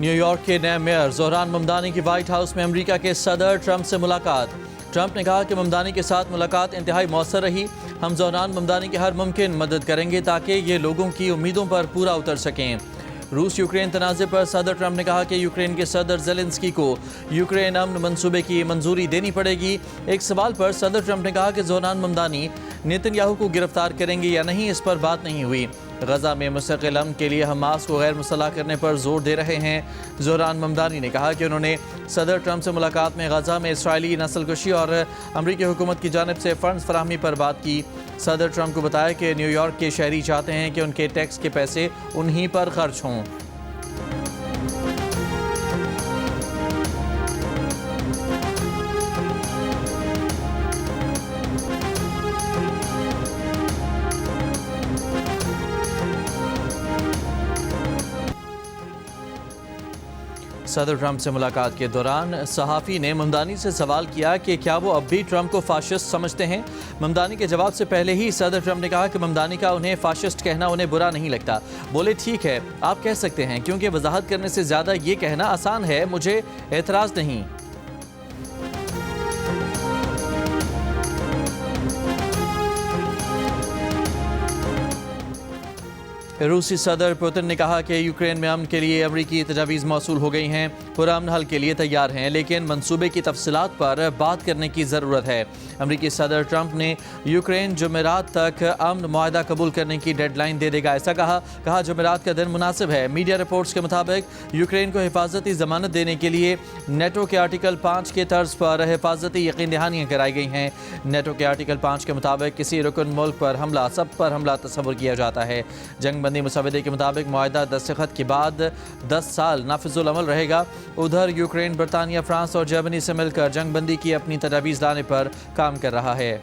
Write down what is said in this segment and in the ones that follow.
New York के नए mayor Zohran Mamdani की व्हाइट हाउस में अमेरिका के सदर ट्रंप से मुलाकात। ट्रंप ने कहा कि ममदानी के साथ मुलाकात इंतहाई मौसर रही। हम ज़ोहरान ममदानी की हर मुमकिन मदद करेंगे ताकि ये लोगों की उम्मीदों पर पूरा उतर सकें। रूस यूक्रेन तनाज़े पर सदर ट्रंप ने कहा कि यूक्रेन के सदर ज़ेलेंस्की को यूक्रेन अमन मंसूबे की मंजूरी देनी पड़ेगी। एक सवाल पर सदर ट्रंप ने कहा कि ज़ोहरान ममदानी नेतन्याहू को गिरफ्तार करेंगे या नहीं, इस पर बात नहीं हुई। गजा में मुस्तकिल अमन के लिए हमास को गैर मुसल्लह करने पर जोर दे रहे हैं। ज़ोहरान ममदानी ने कहा कि उन्होंने सदर ट्रंप से मुलाकात में गजा में इसराइली नस्लकुशी और अमरीकी हुकूमत की जानिब से फ़ंड्स फराहमी पर बात की। सदर ट्रंप को बताया कि न्यूयॉर्क के शहरी चाहते हैं कि उनके टैक्स के पैसे उन्हीं पर खर्च हों। सदर ट्रंप से मुलाकात के दौरान सहाफ़ी ने ममदानी से सवाल किया कि क्या वो अब भी ट्रंप को फाशिस्ट समझते हैं। ममदानी के जवाब से पहले ही सदर ट्रंप ने कहा कि ममदानी का उन्हें फाशिस्ट कहना उन्हें बुरा नहीं लगता। बोले, ठीक है, आप कह सकते हैं, क्योंकि वजाहत करने से ज़्यादा ये कहना आसान है, मुझे एतराज़ नहीं। रूसी सदर पुतिन ने कहा कि यूक्रेन में अमन के लिए अमरीकी तजावीज़ मौसूल हो गई हैं, पुरअमन हल के लिए तैयार हैं, लेकिन मंसूबे की तफसीलात पर बात करने की ज़रूरत है। अमरीकी सदर ट्रंप ने यूक्रेन जुमेरात तक अमन मुआहदा कबूल करने की डेडलाइन दे देगा, ऐसा कहा जुमेरात का दिन मुनासिब है। मीडिया रिपोर्ट्स के मुताबिक यूक्रेन को हिफाजती ज़मानत देने के लिए नेटो के आर्टिकल 5 के तर्ज पर हिफाजती यकीन दहानियाँ कराई गई हैं। नेटो के आर्टिकल 5 के मुताबिक किसी रुकन मुल्क पर हमला सब पर हमला तस्वुर किया जाता है। जंगबंदी मुसवदे के मुताबिक मुआहदा दस्तखत के बाद 10 साल नाफिजुल अमल रहेगा। उधर यूक्रेन बरतानिया, फ्रांस और जर्मनी से मिलकर जंगबंदी की अपनी तजावीज़ लाने पर काम कर रहा है।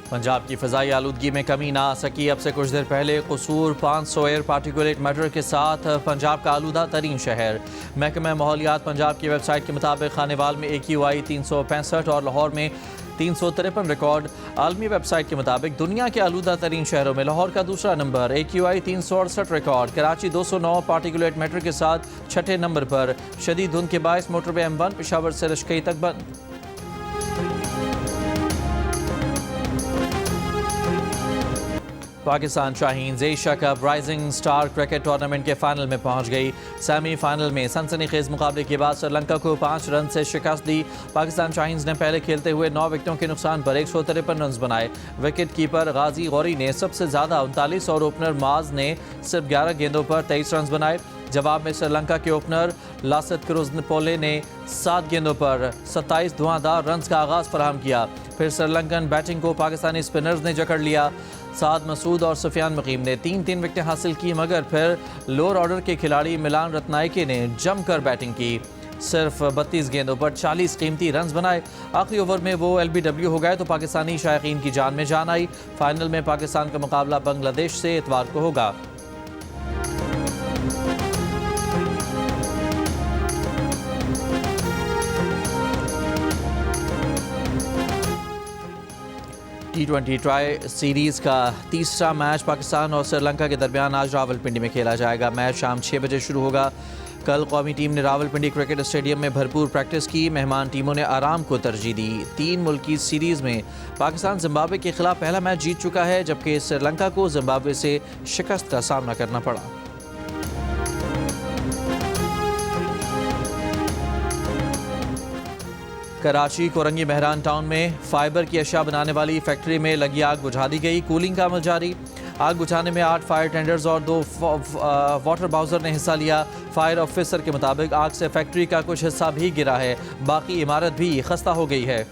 पंजाब की फ़ज़ाई आलूदगी में कमी ना आ सकी। अब से कुछ देर पहले कसूर 500 एयर पार्टिकुलेट मैटर के साथ पंजाब का आलूदा तरीन शहर। महकमा माहौलियात पंजाब की वेबसाइट के मुताबिक खानेवाल में AQI 365 और लाहौर में 353 रिकॉर्ड। आलमी वेबसाइट के मुताबिक दुनिया के आलूदा तरीन शहरों में लाहौर का दूसरा number, AQI 368 record. Karachi 209 particulate matter के साथ छठे नंबर पर। शदीद धुंध के बायस मोटरवे M1 पेशावर से रशकई तक बंद। Pakistan Shaheen Asia cup rising star cricket tournament के फाइनल में पहुंच गई। सेमीफाइनल में सनसनीखेज मुकाबले के बाद श्रीलंका को 5 रन से शिकस्त दी। पाकिस्तान शाहीन्स ने पहले खेलते हुए 9 विकेटों के नुकसान पर 153 रन बनाए। विकेट कीपर गाजी गौरी ने सबसे ज़्यादा 39 और ओपनर माज ने सिर्फ 11 गेंदों पर 23 रन बनाए। जवाब में श्रीलंका के ओपनर लासित क्रुजपोले ने 7 गेंदों पर 27 धुआंधार रन का आगाज़ फराहम किया। फिर श्रीलंकन बैटिंग को पाकिस्तानी स्पिनर्स ने जकड़ लिया। साद मसूद और सुफियान मुकीम ने 3-3 विकेटें हासिल की, मगर फिर लोअर ऑर्डर के खिलाड़ी मिलान रत्नायके ने जमकर बैटिंग की। सिर्फ 32 गेंदों पर 40 कीमती रन बनाए। आखिरी ओवर में वो LBW हो गए तो पाकिस्तानी शायकीन की जान में जान आई। फाइनल में पाकिस्तान का मुकाबला बांग्लादेश से इतवार को होगा। T20 ट्राई सीरीज़ का तीसरा मैच पाकिस्तान और श्रीलंका के दरमियान आज रावलपिंडी में खेला जाएगा। मैच शाम 6 बजे शुरू होगा। कल कौमी टीम ने रावलपिंडी क्रिकेट स्टेडियम में भरपूर प्रैक्टिस की। मेहमान टीमों ने आराम को तरजीह दी। 3 मुल्की सीरीज़ में पाकिस्तान जिम्बाब्वे के खिलाफ पहला मैच जीत चुका है, जबकि श्रीलंका को जिम्बाब्वे से शिकस्त का सामना करना पड़ा। कराची कोरंगी मेहरान टाउन में फाइबर की अशिया बनाने वाली फैक्ट्री में लगी आग बुझा दी गई। कूलिंग का अमल जारी। आग बुझाने में 8 फायर टेंडर्स और 2 वाटर बाउजर ने हिस्सा लिया। फायर ऑफिसर के मुताबिक आग से फैक्ट्री का कुछ हिस्सा भी गिरा है, बाकी इमारत भी खस्ता हो गई है।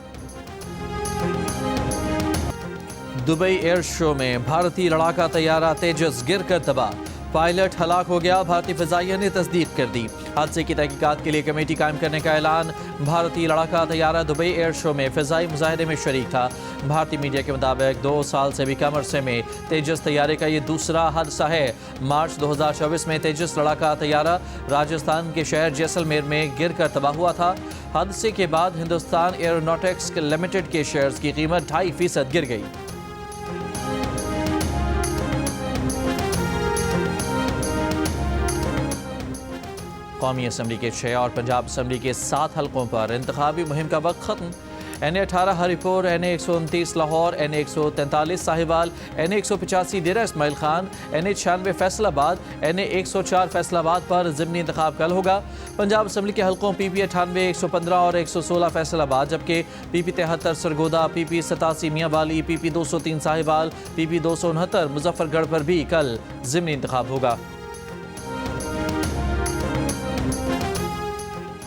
दुबई एयर शो में भारतीय लड़ाका तैयारा तेजस गिर कर तबाह। पायलट हलाक हो गया, भारतीय फ़िज़ाइया ने तस्दीक कर दी। हादसे की तहकीकात के लिए कमेटी कायम करने का ऐलान। भारतीय लड़ाका तैयारा दुबई एयर शो में फ़िज़ाई मुजाहिदे में शरीक था। भारतीय मीडिया के मुताबिक 2 साल से भी कम अरसे में तेजस तैयारे का ये दूसरा हादसा है। मार्च 2024 में तेजस लड़ाका तैयारा राजस्थान के शहर जैसलमेर में गिर कर तबाह हुआ था। हादसे के बाद हिंदुस्तान एयरोनॉटिक्स लिमिटेड के शेयर्स की कीमत 2.5% गिर गई। कौमी असम्बली के 6 और पंजाब असम्बली के 7 हलकों पर इंतखाबी मुहिम का वक्त खत्म। NA-18 Haripur, NA-129 Lahore, NA-143 Sahiwal, NA-185 डेरा इस्माइल खान, NA-96 फैसलाबाद, NA-104 फैसलाबाद पर ज़िमनी इंतखाब कल होगा। पंजाब असम्बली के हलकों PP-98, 115 और 116 फैसलाबाद, जबकि PP-73 Sargodha, PP-87 Mianwali, PP-203 Sahiwal, PP-269 Muzaffargarh पर भी कल ज़िमनी इंतखाब होगा।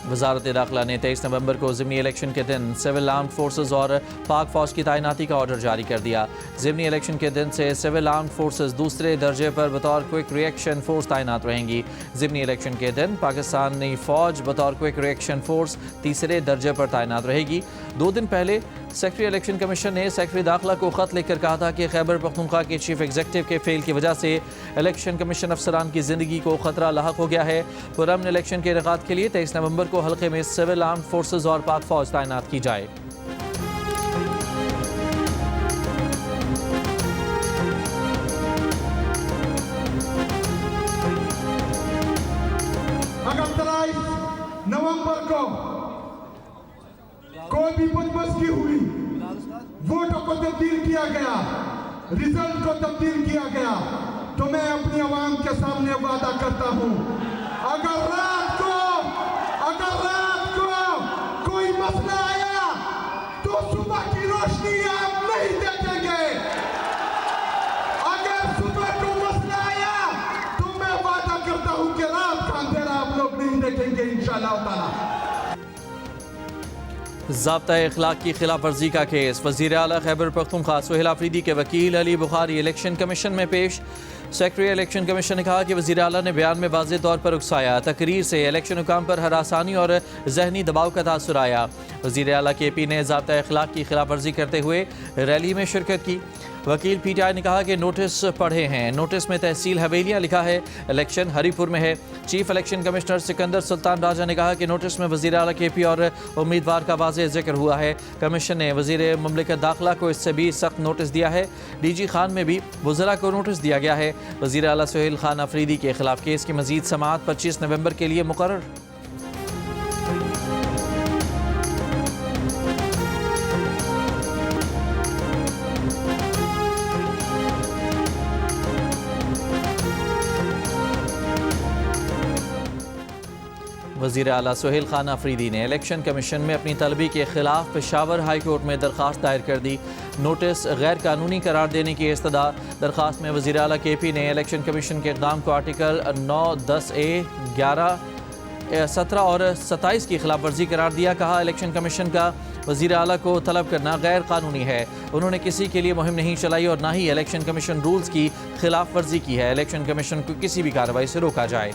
वज़ारत दाखिला ने 23 नवंबर को ज़िमनी इलेक्शन के दिन सिविल आर्म्ड फोर्सेस और पाक फ़ौज की तैनाती का ऑर्डर जारी कर दिया। ज़िमनी इलेक्शन के दिन से सिविल आर्म्ड फोर्सेस दूसरे दर्जे पर बतौर क्विक रिएक्शन फोर्स तैनात रहेंगी। ज़िमनी इलेक्शन के दिन पाकिस्तानी फ़ौज बतौर क्विक रिएक्शन फोर्स तीसरे दर्जे पर तैनात रहेगी। 2 दिन पहले सेक्रेटरी इलेक्शन कमीशन ने सेक्रेटरी दाखिला को ख़त लिखकर कहा था कि खैबर पख्तूनख्वा के चीफ एग्जीक्यूटिव के फेल की वजह से इलेक्शन कमीशन अफसरान की ज़िंदगी को ख़तरा लाहक हो गया है। पुरअमन इलेक्शन के इनेकाद के लिए 23 नवंबर को हल्के में सिविल आर्म्ड फोर्सेस और पाक फ़ौज तैनात की जाए। अगर 23 नवंबर को कोई भी बदमस्ती हुई, वोटों को तब्दील किया गया, रिजल्ट को तब्दील किया गया, तो मैं अपनी आवाम के सामने वादा करता हूं, अगर रात को कोई मसला आया तो सुबह की रोशनी आप नहीं देखेंगे। अगर सुबह को मसला आया तो मैं वादा करता हूं कि रात का अंधेरा आप लोग नहीं देखेंगे इंशाअल्लाह ताला। ज़ाब्ता इखलाक की खिलाफ वर्जी का केस वज़ीर आला खैबर पख्तूनख्वा सुहेल आफरीदी के वकील अली बुखारी इलेक्शन कमीशन में पेश। सेक्रेटरी इलेक्शन कमीशन ने कहा कि वज़ीर आला ने बयान में वाज़ेह तौर पर उकसाया तकरीर से इलेक्शन हुकाम पर हरासानी और जहनी दबाव का तासुर आया। वज़ीर आला KP ने ज़ाब्ता इखलाक की खिलाफ वर्जी करते हुए रैली में शिरकत की। वकील PTI ने कहा कि नोटिस पढ़े हैं, नोटिस में तहसील हवेलियाँ लिखा है, इलेक्शन हरीपुर में है। Chief election commissioner Sikandar Sultan Raja ने कहा कि नोटिस में वज़ीर आला KP और उम्मीदवार का वाज़ेह जिक्र हुआ है। कमीशन ने वज़ीर मुमलिकत दाखिला को इससे भी सख्त नोटिस दिया है। DG खान में भी वज़रा को नोटिस दिया गया है। वज़ीर आला सुहेल खान अफरीदी के खिलाफ केस की मज़ीद समाअत 25 नवंबर के लिए मुकर्रर। वज़ीर आला सुहेल खान अफरीदी ने इलेक्शन कमीशन में अपनी तलबी के खिलाफ पेशावर हाई कोर्ट में दरख्वास्त दायर कर दी। नोटिस गैर कानूनी करार देने की इस्तदा। दरख्वास्त में वज़ीर आला KP ने इलेक्शन कमीशन के इक़दाम को आर्टिकल 9, 10A, 11, 17 और 27 की खिलाफ वर्जी करार दिया। कहा इलेक्शन कमीशन का वज़ीर आला को तलब करना गैर कानूनी है। उन्होंने किसी के लिए मुहिम नहीं चलाई और ना ही इलेक्शन कमीशन रूल्स की खिलाफ वर्जी की है। इलेक्शन कमीशन को किसी भी कार्रवाई से रोका जाए।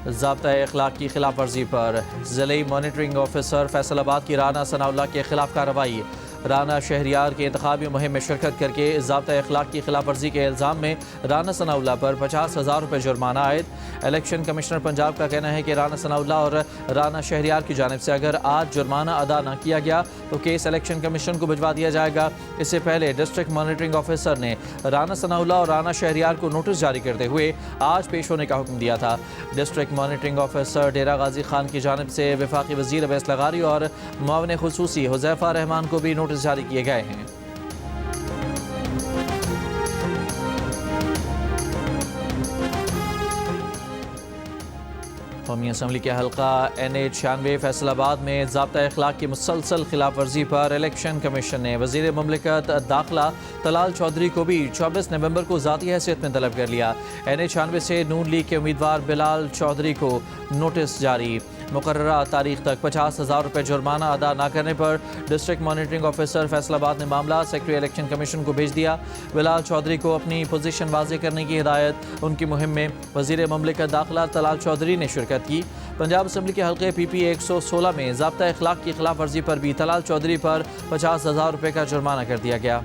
ज़ाब्ता इखलाक की खिलाफ वर्जी पर ज़िले मॉनिटरिंग ऑफिसर फैसलाबाद की राना सनाउल्लाह के खिलाफ कार्रवाई। राना शहरियार के इंतखाबी मुहिम में शिरकत करके ज़ाब्ता इखलाक की खिलाफ वर्जी के इल्ज़ाम में राना सनाउल्लाह पर 50,000 रुपये जुर्माना आयद। इलेक्शन कमिश्नर पंजाब का कहना है कि राना सनाउल्लाह और राना शहरियार की जानिब से अगर आज जुर्माना अदा न किया गया तो केस इलेक्शन कमीशन को भिजवा दिया जाएगा। इससे पहले डिस्ट्रिक्ट मॉनिटरिंग ऑफिसर ने राना सनाउल्लाह और राना शहरियार को नोटिस जारी करते हुए आज पेश होने का हुक्म दिया था। डिस्ट्रिक्ट मॉनिटरिंग ऑफिसर डेरा गाजी खान की जानिब से वफाकी वज़ीर अवैस लगारी और मुआविन खुसूसी हुज़ैफा रहमान को भी नोटिस जारी किए गए हैं। कौमी असम्बली के हल्का NA-96 फैसलाबाद में ज़ाब्ता इखलाक की मुसलसल खिलाफ वर्जी पर इलेक्शन कमीशन ने वज़ीर मुमलिकत दाखिला तलाल चौधरी को भी 24 नवंबर को ज़ाती हैसियत में तलब कर लिया। NA-96 से नून लीग के उम्मीदवार बिलाल चौधरी को नोटिस जारी। मुकर्ररा तारीख तक 50,000 रुपये जुर्माना अदा न करने पर डिस्ट्रिक्ट मॉनिटरिंग ऑफिसर फैसलाबाद ने मामला सेक्रेटरी इलेक्शन कमीशन को भेज दिया। बिलाल चौधरी को अपनी पोजीशन वाज़े करने की हिदायत। उनकी मुहिम में वज़ीर ममलिकत दाखिला तलाल चौधरी ने शिरकत की। पंजाब असम्बली के हल्के PP 116 में ज़ाब्ता अखलाक की खिलाफ वर्जी पर भी तलाल चौधरी पर 50,000 रुपये का जुर्माना कर दिया गया।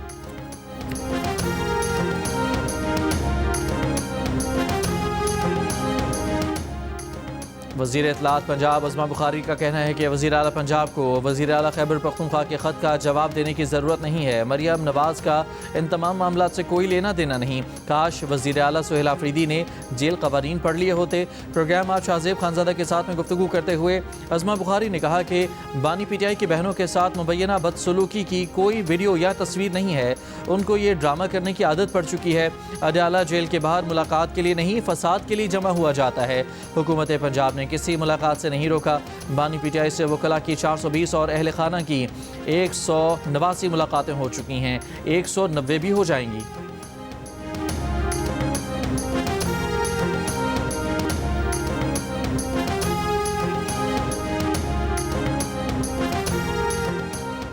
वज़ीर इत्तलात पंजाब अज़मा बुखारी का कहना है कि वज़ीर आला पंजाब को वज़ीर आला खैबर पख्तूनख्वा के ख़त का जवाब देने की ज़रूरत नहीं है। मरियम नवाज़ का इन तमाम मामला से कोई लेना देना नहीं। काश वज़ीर आला सुहेल आफरीदी ने जेल कवानीन पढ़ लिए होते। प्रोग्राम आज शाहजेब खानज़ादा के साथ में गुफ्तगू करते हुए अज़मा बुखारी ने कहा कि बानी PTI की बहनों के साथ मुबैना बदसलूकी की कोई वीडियो या तस्वीर नहीं है। उनको ये ड्रामा करने की आदत पड़ चुकी है। अडयाला जेल के बाहर मुलाकात के लिए नहीं, फसाद के लिए जमा हुआ जाता है। हुकूमत पंजाब ने किसी मुलाकात से नहीं रोका। बानी PTI से वकला की 420 और अहल खाना की 189 मुलाकातें हो चुकी हैं। 190 भी हो जाएंगी।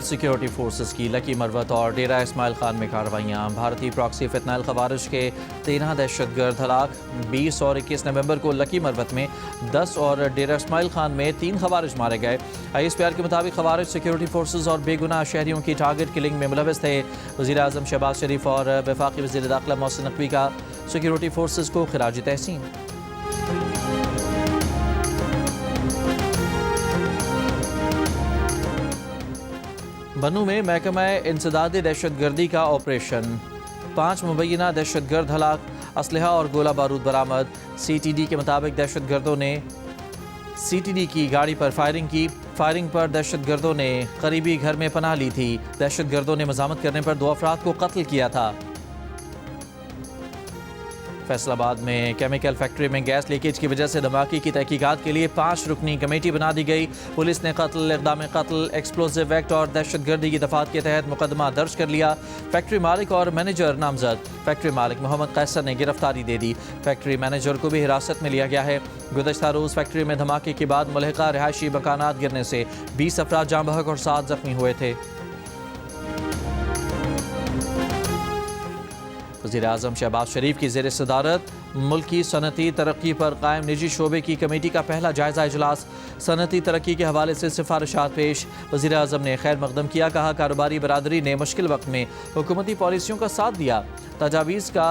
सिक्योरिटी फोर्सेस की लकी मरवत और डेरा इस्माइल खान में कार्रवाइयाँ। भारतीय प्रॉक्सी फितनाइल खवारिज के 13 दहशतगर्द हलाक। 20 और 21 नवंबर को लकी मरवत में 10 और डेरा इस्माइल खान में 3 खवारिज मारे गए। ISPR के मुताबिक खवारिज सिक्योरिटी फोर्सेस और बेगुनाह शहरियों की टारगेट किलिंग में मुलविस थे। वज़ीर आज़म शहबाज शरीफ और वफाकी वज़ीर दाखिला मोहसिन नकवी का सिक्योरिटी फोर्सेस को खिराज तहसीन। बन्नू में महकमा इंसदाद दहशतगर्दी का ऑपरेशन। 5 मुबैना दहशतगर्द हलाक। असलहा और गोला बारूद बरामद। CTD के मुताबिक दहशतगर्दों ने CTD की गाड़ी पर फायरिंग की। फायरिंग पर दहशतगर्दों ने करीबी घर में पनाह ली थी। दहशतगर्दों ने मज़ामत करने पर 2 अफराद को कत्ल किया था। फैसलाबाद में केमिकल फैक्ट्री में गैस लीकेज की वजह से धमाके की तहकीकात के लिए 5 रुकनी कमेटी बना दी गई। पुलिस ने कत्ल, इक़दाम कत्ल, एक्सप्लोजिव एक्ट और दहशतगर्दी की दफात के तहत मुकदमा दर्ज कर लिया। फैक्ट्री मालिक और मैनेजर नामजद। फैक्ट्री मालिक मोहम्मद कैसर ने गिरफ्तारी दे दी। फैक्ट्री मैनेजर को भी हिरासत में लिया गया है। गुज़श्ता रोज़ फैक्ट्री में धमाके के बाद मुल्हिका रिहायशी मकानात गिरने से 20 अफराद जाँ बहक और 7 जख्मी हुए थे। वज़ीर आज़म शहबाज शरीफ की ज़ेर सदारत मुल्की सनती तरक्की पर कायम निजी शोबे की कमेटी का पहला जायज़ा इजलास। सनती तरक्की के हवाले से सिफारिशात पेश। वज़ीर आज़म ने खैर मकदम किया। कहा कारोबारी बरादरी ने मुश्किल वक्त में हुकूमती पॉलिसियों का साथ दिया। तजावीज़ का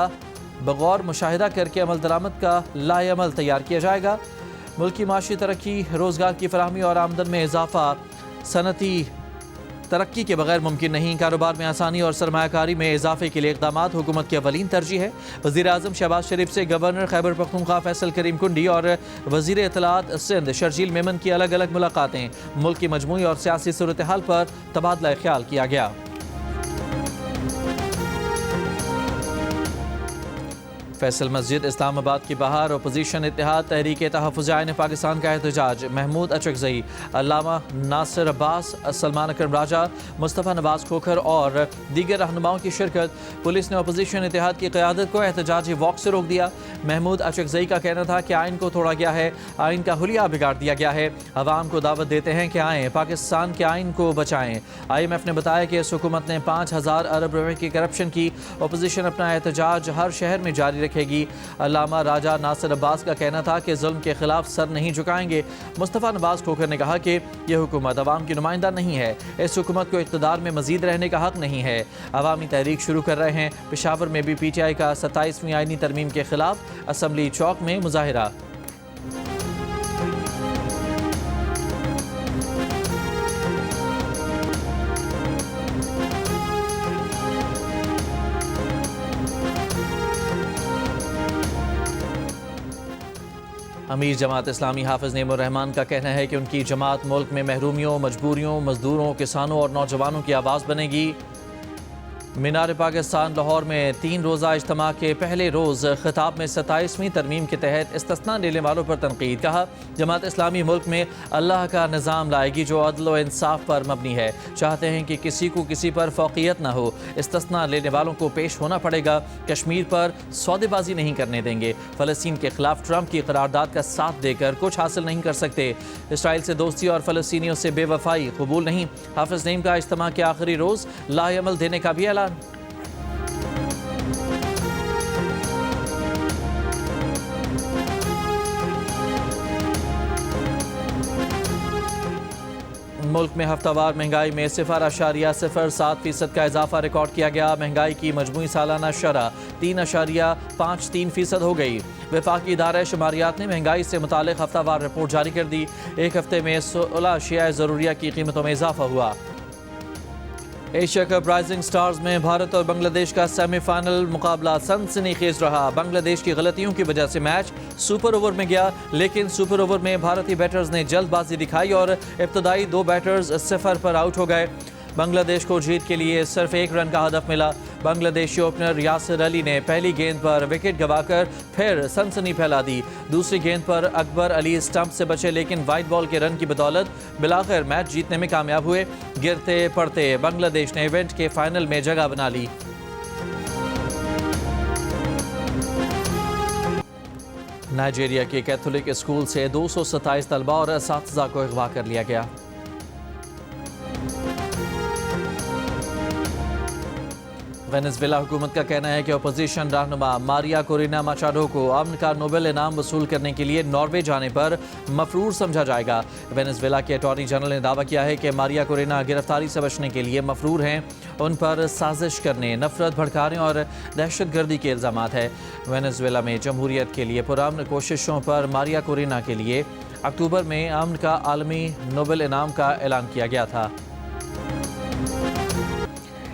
बगौर मुशाहिदा करके अमल दरामद का लाएअमल तैयार किया जाएगा। मुल्की माशी तरक्की, रोज़गार की फराहमी और आमदन में इजाफा सनती तरक्की के बगैर मुमकिन नहीं। कारोबार में आसानी और सरमायाकारी में इजाफे के लिए इक़दामात हुकूमत की अवलीन तरजीह है। वज़ीर आज़म शहबाज शरीफ से गवर्नर खैबर पख्तूनख्वा फैसल करीम कुंडी और वज़ीर इत्तलात सिंध शर्जील मेमन की अलग अलग मुलाकातें। मुल्क की मजमूई और सियासी सूरत हाल पर तबादला ख्याल किया गया। फैसल मस्जिद इस्लामाबाद की बाहर अपोजिशन इत्तेहाद तहरीक तहफ़्फ़ुज़ आइन पाकिस्तान का एहतजाज। महमूद अचकज़ई, अल्लामा नासिर अब्बास, सलमान अकरम राजा, मुस्तफ़ा नवाज़ खोखर और दीगर रहनुमाओं की शिरकत। पुलिस ने अपोजिशन इत्तेहाद की क़यादत को एहतजाजी वॉक से रोक दिया। महमूद अचकज़ई का कहना था कि आइन को तोड़ा गया है, आइन का हुलिया बिगाड़ दिया गया है। अवाम को दावत देते हैं कि आएँ, पाकिस्तान के आइन को बचाएँ। IMF ने बताया कि इस हुकूमत ने 5,000 अरब रुपये की करप्शन की। अपोजिशन अपना एहतजाज हर शहर में जारी रखेगी। अल्लामा राजा नासिर अब्बास का कहना था कि जुल्म के खिलाफ सर नहीं झुकाएंगे। मुस्तफ़ा नवाज़ खोखर ने कहा कि यह हुकूमत अवाम की नुमाइंदा नहीं है। इस हुकूमत को इक़्तिदार में मजीद रहने का हक नहीं है। अवामी तहरीक शुरू कर रहे हैं। पेशावर में भी PTI का 27वीं आइनी तरमीम के खिलाफ असम्बली चौक में मुजाहिरा। अमीर जमात इस्लामी हाफिज़ नेमुर रहमान का कहना है कि उनकी जमात मुल्क में महरूमियों, मजबूरियों, मजदूरों, किसानों और नौजवानों की आवाज़ बनेगी। मीनार पाकिस्तान लाहौर में 3 रोज़ा इज्तिमा के पहले रोज़ खिताब में 27वीं तरमीम के तहत इस्तिस्ना लेने वालों पर तनकीद। कहा, जमात इस्लामी मुल्क में अल्लाह का निज़ाम लाएगी जो अदल व इंसाफ पर मबनी है। चाहते हैं कि किसी को किसी पर फौकियत न हो। इस्तिस्ना लेने वालों को पेश होना पड़ेगा। कश्मीर पर सौदेबाजी नहीं करने देंगे। फ़लस्तीन के खिलाफ ट्रंप की करारदाद का साथ देकर कुछ हासिल नहीं कर सकते। इसराइल से दोस्ती और फ़लस्तीनियों से बेवफाई कबूल नहीं। हाफिज़ नईम का इज्तिमा के आखिरी रोज़ लाएअमल देने का भी ऐलान। मुल्क में हफ्तावार महंगाई में 0.07% का इजाफा रिकॉर्ड किया गया। महंगाई की मजमूई सालाना शरह 3.53% हो गई। वफाकी इदारा शुमारियात ने महंगाई से मुतालिक हफ्तावार रिपोर्ट जारी कर दी। एक हफ्ते में 16 अशियाए ज़रूरिया की कीमतों में इजाफा हुआ। एशिया कप राइजिंग स्टार्स में भारत और बांग्लादेश का सेमीफाइनल मुकाबला सनसनीखेज रहा। बांग्लादेश की गलतियों की वजह से मैच सुपर ओवर में गया, लेकिन सुपर ओवर में भारतीय बैटर्स ने जल्दबाजी दिखाई और इब्तदाई 2 बैटर्स 0 पर आउट हो गए। बांग्लादेश को जीत के लिए सिर्फ 1 रन का हदफ मिला। बांग्लादेशी ओपनर यासिर अली ने पहली गेंद पर विकेट गंवाकर फिर सनसनी फैला दी। दूसरी गेंद पर अकबर अली स्टंप से बचे, लेकिन वाइड बॉल के रन की बदौलत बिलाखिर मैच जीतने में कामयाब हुए। गिरते पड़ते बांग्लादेश ने इवेंट के फाइनल में जगह बना ली। नाइजीरिया के कैथोलिक स्कूल से 227 तलबा और असातिज़ा को अगवा कर लिया गया। वेनेजुएला हुकूमत का कहना है कि अपोजिशन रहनुमा मारिया कोरिना माचाडो को अमन का नोबेल इनाम वसूल करने के लिए नॉर्वे जाने पर मफरूर समझा जाएगा। वेनेजुएला के अटॉर्नी जनरल ने दावा किया है कि मारिया कोरिना गिरफ्तारी से बचने के लिए मफरूर हैं। उन पर साजिश करने, नफरत भड़काने और दहशतगर्दी के इल्ज़ामात है। वेनेजुएला में जमहूरियत के लिए पुरअमन कोशिशों पर मारिया कोरिना के लिए अक्टूबर में अमन का आलमी नोबेल इनाम का ऐलान किया गया था।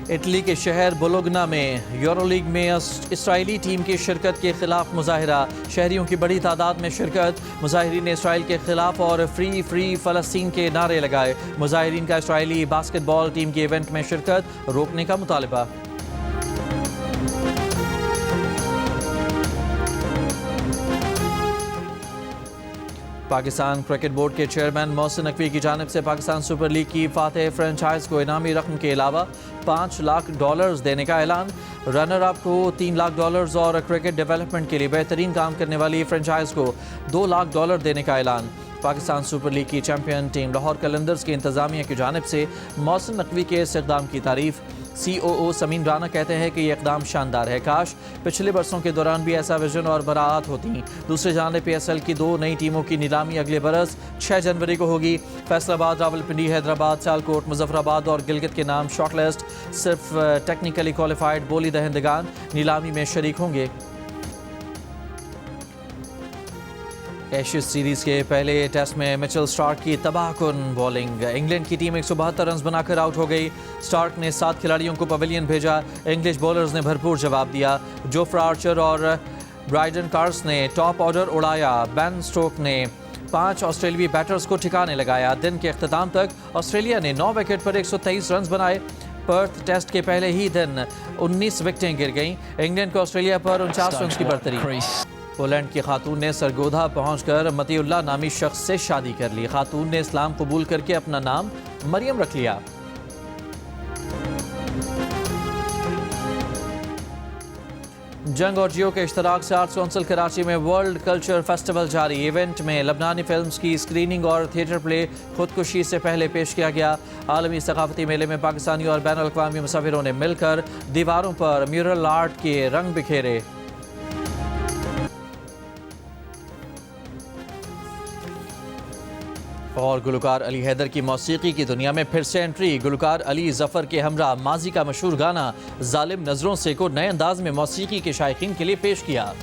इटली के शहर बोलोगना में यूरोलीग में इसराइली टीम की शिरकत के खिलाफ मुजाहिरा। शहरियों की बड़ी तादाद में शिरकत। मुजाहिरीन ने इसराइल के खिलाफ और फ्री फ्री फ़लस्तीन के नारे लगाए। मुजाहिरीन का इसराइली बास्केटबॉल टीम के इवेंट में शिरकत रोकने का मुतालबा। पाकिस्तान क्रिकेट बोर्ड के चेयरमैन मोहसिन नकवी की जानिब से पाकिस्तान सुपर लीग की फातेह फ्रेंचाइज को इनामी रकम के अलावा $5 लाख देने का ऐलान। रनर अप को $3 लाख और क्रिकेट डेवलपमेंट के लिए बेहतरीन काम करने वाली फ्रेंचाइज को $2 लाख देने का ऐलान। पाकिस्तान सुपर लीग की चैंपियन टीम लाहौर कलंदर्स की इंतजामिया की जानिब से मोहसिन नकवी के इस इक़दाम की तारीफ। COO समीन राना कहते हैं कि यह इक़दाम शानदार है। काश पिछले बरसों के दौरान भी ऐसा विजन और बराआत होती। दूसरी जानिब PSL की 2 नई टीमों की नीलामी अगले बरस 6 जनवरी को होगी। फैसलाबाद, रावलपिंडी, हैदराबाद, सियालकोट, मुजफ्फराबाद और गिलगित के नाम शॉर्टलिस्ट। सिर्फ टेक्निकली क्वालिफाइड बोली दहिंदगान नीलामी में शरीक होंगे। एशेज सीरीज के पहले टेस्ट में मिचेल स्टार्क की तबाहकुन बॉलिंग। इंग्लैंड की टीम 172 रन बनाकर आउट हो गई। स्टार्क ने 7 खिलाड़ियों को पवेलियन भेजा। इंग्लिश बॉलर्स ने भरपूर जवाब दिया। जोफ्रा आर्चर और ब्राइडन कार्स ने टॉप ऑर्डर उड़ाया। बेन स्टोक ने 5 ऑस्ट्रेलियाई बैटर्स को ठिकाने लगाया। दिन के अख्ताम तक ऑस्ट्रेलिया ने 9 विकेट पर 123 रन बनाए। पर्थ टेस्ट के पहले ही दिन 19 विकेटें गिर गईं। इंग्लैंड को ऑस्ट्रेलिया पर 49 रन की बढ़तरी। पोलैंड की खातून ने सरगोधा पहुंचकर मतीउल्लाह नामी शख्स से शादी कर ली। खातून ने इस्लाम कबूल करके अपना नाम मरियम रख लिया। जंग और जियो के इश्तराक से आर्ट्स काउंसिल कराची में वर्ल्ड कल्चर फेस्टिवल जारी। इवेंट में लबनानी फिल्म्स की स्क्रीनिंग और थिएटर प्ले खुदकुशी से पहले पेश किया गया। आलमी सकाफती मेले में पाकिस्तानी और बैन अल-अक़वामी मुसाफिरों ने मिलकर दीवारों पर म्यूरल आर्ट के रंग बिखेरे। और गुलकार अली हैदर की मौसीकी की दुनिया में फिर से एंट्री। गुलकार अली जफ़र के हमरा माजी का मशहूर गाना जालिम नज़रों से को नए अंदाज में मौसीकी के शायकीन के लिए पेश किया।